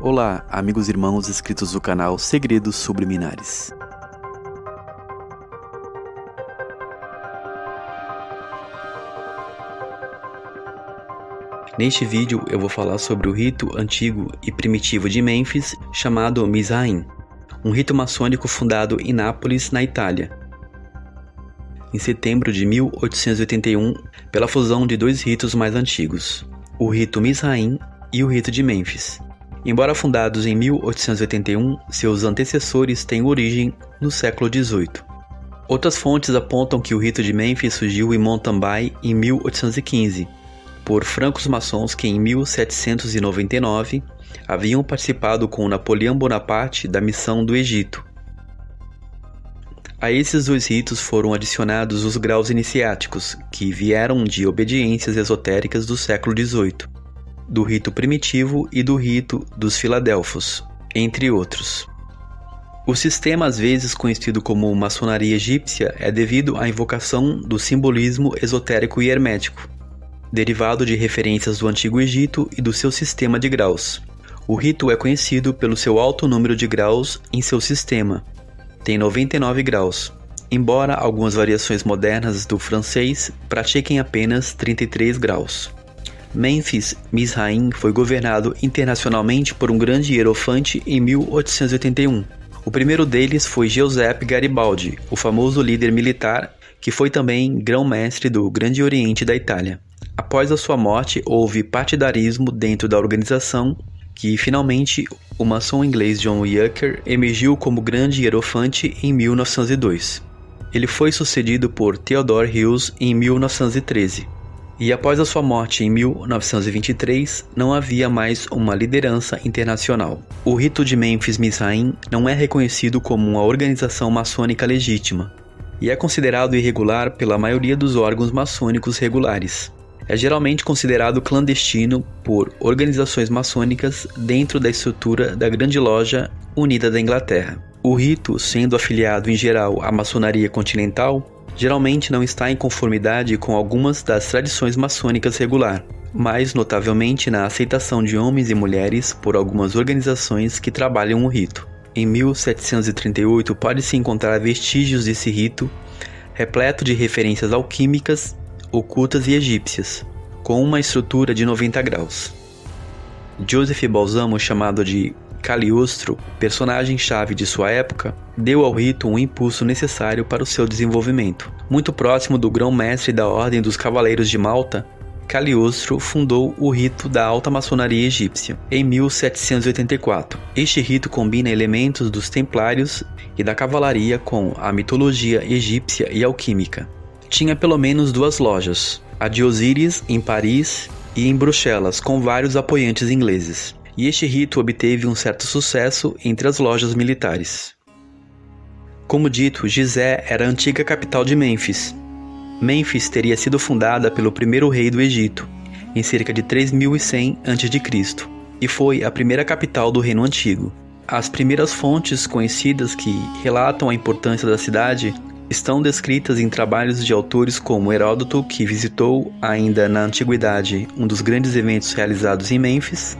Olá, amigos e irmãos inscritos do canal Segredos Subliminares. Neste vídeo eu vou falar sobre o rito antigo e primitivo de Mênfis chamado Mizraim, um rito maçônico fundado em Nápoles, na Itália, em setembro de 1881, pela fusão de dois ritos mais antigos, o rito Mizraim e o rito de Mênfis. Embora fundados em 1881, seus antecessores têm origem no século XVIII. Outras fontes apontam que o rito de Mênfis surgiu em Montambay em 1815, por francos maçons que em 1799 haviam participado com Napoleão Bonaparte da missão do Egito. A esses dois ritos foram adicionados os graus iniciáticos, que vieram de obediências esotéricas do século XVIII, do rito primitivo e do rito dos Filadelfos, entre outros. O sistema, às vezes conhecido como maçonaria egípcia, é devido à invocação do simbolismo esotérico e hermético, derivado de referências do Antigo Egito e do seu sistema de graus. O rito é conhecido pelo seu alto número de graus em seu sistema. Tem 99 graus, embora algumas variações modernas do francês pratiquem apenas 33 graus. Mênfis Mizraim foi governado internacionalmente por um grande hierofante em 1881. O primeiro deles foi Giuseppe Garibaldi, o famoso líder militar que foi também grão-mestre do Grande Oriente da Itália. Após a sua morte, houve partidarismo dentro da organização, que finalmente o maçom inglês John Yucker emergiu como grande hierofante em 1902. Ele foi sucedido por Theodore Hughes em 1913. E após a sua morte em 1923, não havia mais uma liderança internacional. O rito de Mênfis Mizraim não é reconhecido como uma organização maçônica legítima, e é considerado irregular pela maioria dos órgãos maçônicos regulares. É geralmente considerado clandestino por organizações maçônicas dentro da estrutura da Grande Loja Unida da Inglaterra. O rito, sendo afiliado em geral à maçonaria continental, geralmente não está em conformidade com algumas das tradições maçônicas regular, mais notavelmente na aceitação de homens e mulheres por algumas organizações que trabalham o rito. Em 1738 pode-se encontrar vestígios desse rito, repleto de referências alquímicas, ocultas e egípcias, com uma estrutura de 90 graus. Joseph Balsamo, chamado de Cagliostro, personagem-chave de sua época, deu ao rito um impulso necessário para o seu desenvolvimento. Muito próximo do grão-mestre da Ordem dos Cavaleiros de Malta, Cagliostro fundou o rito da alta maçonaria egípcia, em 1784. Este rito combina elementos dos templários e da cavalaria com a mitologia egípcia e alquímica. Tinha pelo menos duas lojas, a de Osíris em Paris e em Bruxelas, com vários apoiantes ingleses. E este rito obteve um certo sucesso entre as lojas militares. Como dito, Gizé era a antiga capital de Mênfis. Mênfis teria sido fundada pelo primeiro rei do Egito, em cerca de 3100 a.C., e foi a primeira capital do Reino Antigo. As primeiras fontes conhecidas que relatam a importância da cidade estão descritas em trabalhos de autores como Heródoto, que visitou, ainda na antiguidade, um dos grandes eventos realizados em Mênfis.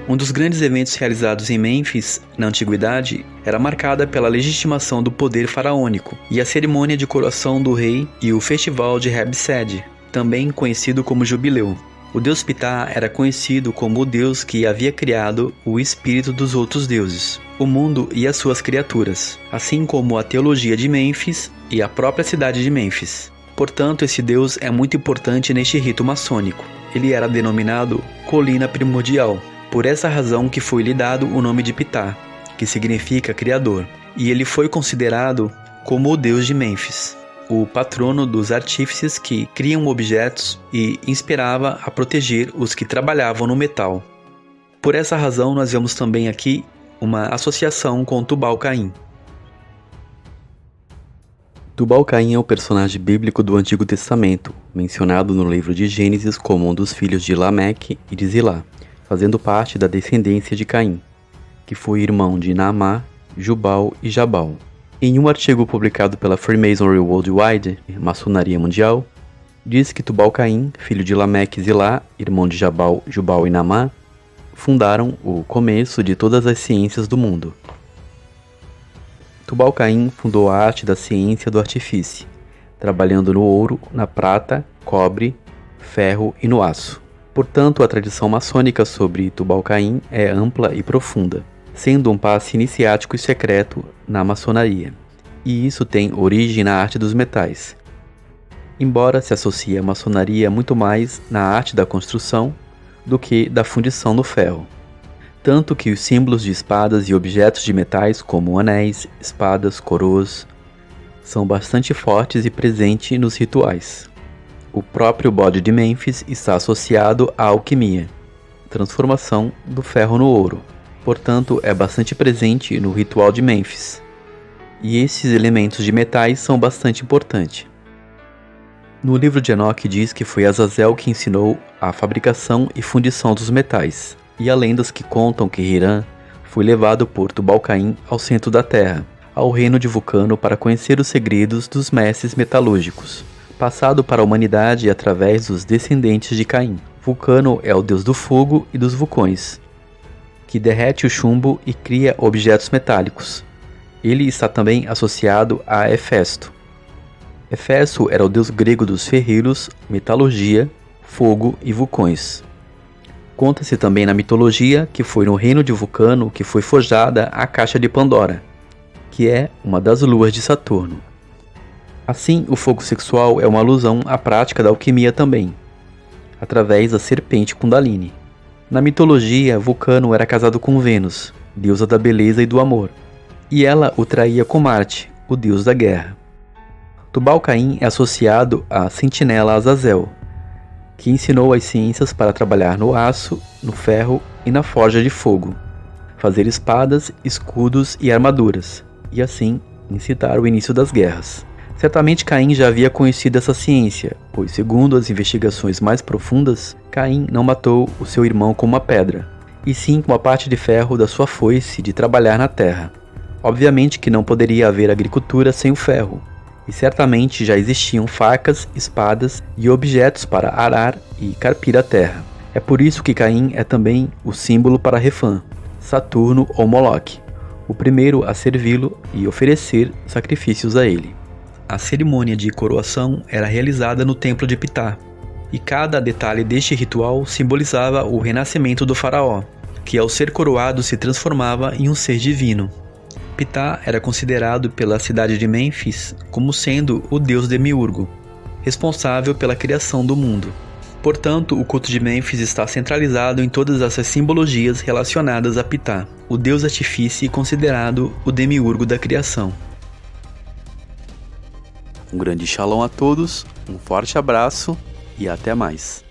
Um dos grandes eventos realizados em Mênfis, na antiguidade, era marcada pela legitimação do poder faraônico e a cerimônia de coroação do rei e o festival de Heb-Sed, também conhecido como Jubileu. O deus Ptah era conhecido como o deus que havia criado o espírito dos outros deuses, o mundo e as suas criaturas, assim como a teologia de Mênfis e a própria cidade de Mênfis. Portanto, esse deus é muito importante neste rito maçônico. Ele era denominado Colina Primordial, por essa razão que foi-lhe dado o nome de Ptah, que significa Criador, e ele foi considerado como o deus de Mênfis, o patrono dos artífices que criam objetos e inspirava a proteger os que trabalhavam no metal. Por essa razão nós vemos também aqui uma associação com Tubal-Caim. Tubal-Caim é o personagem bíblico do Antigo Testamento, mencionado no livro de Gênesis como um dos filhos de Lameque e de Zilá, fazendo parte da descendência de Caim, que foi irmão de Naamá, Jubal e Jabal. Em um artigo publicado pela Freemasonry Worldwide, Maçonaria Mundial, diz que Tubal-Caim, filho de Lameque e Zilá, irmão de Jabal, Jubal e Naamá, fundaram o começo de todas as ciências do mundo. Tubal-Caim fundou a arte da ciência do artifício, trabalhando no ouro, na prata, cobre, ferro e no aço. Portanto, a tradição maçônica sobre Tubal-Caim é ampla e profunda, sendo um passe iniciático e secreto na maçonaria. E isso tem origem na arte dos metais. Embora se associe a maçonaria muito mais na arte da construção do que da fundição no ferro. Tanto que os símbolos de espadas e objetos de metais como anéis, espadas, coroas, são bastante fortes e presentes nos rituais. O próprio bode de Mênfis está associado à alquimia, transformação do ferro no ouro. Portanto, é bastante presente no ritual de Mênfis. E esses elementos de metais são bastante importantes. No livro de Enoque diz que foi Azazel que ensinou a fabricação e fundição dos metais, e há lendas que contam que Hirã foi levado por Tubal-Caim ao centro da Terra, ao reino de Vulcano, para conhecer os segredos dos mestres metalúrgicos, passado para a humanidade através dos descendentes de Caim. Vulcano é o deus do fogo e dos vulcões, que derrete o chumbo e cria objetos metálicos. Ele está também associado a Hefesto. Hefesto era o deus grego dos ferreiros, metalurgia, fogo e vulcões. Conta-se também na mitologia que foi no reino de Vulcano que foi forjada a caixa de Pandora, que é uma das luas de Saturno. Assim, o fogo sexual é uma alusão à prática da alquimia também, através da serpente Kundalini. Na mitologia, Vulcano era casado com Vênus, deusa da beleza e do amor, e ela o traía com Marte, o deus da guerra. Tubal-Caim é associado à sentinela Azazel, que ensinou as ciências para trabalhar no aço, no ferro e na forja de fogo, fazer espadas, escudos e armaduras, e assim incitar o início das guerras. Certamente Caim já havia conhecido essa ciência, pois, segundo as investigações mais profundas, Caim não matou o seu irmão com uma pedra, e sim com a parte de ferro da sua foice de trabalhar na terra. Obviamente que não poderia haver agricultura sem o ferro, e certamente já existiam facas, espadas e objetos para arar e carpir a terra. É por isso que Caim é também o símbolo para Refã, Saturno ou Moloque, o primeiro a servi-lo e oferecer sacrifícios a ele. A cerimônia de coroação era realizada no templo de Ptah, e cada detalhe deste ritual simbolizava o renascimento do faraó, que ao ser coroado se transformava em um ser divino. Ptah era considerado pela cidade de Mênfis como sendo o deus demiurgo, responsável pela criação do mundo. Portanto, o culto de Mênfis está centralizado em todas essas simbologias relacionadas a Ptah, o deus artifício considerado o demiurgo da criação. Um grande shalom a todos, um forte abraço e até mais.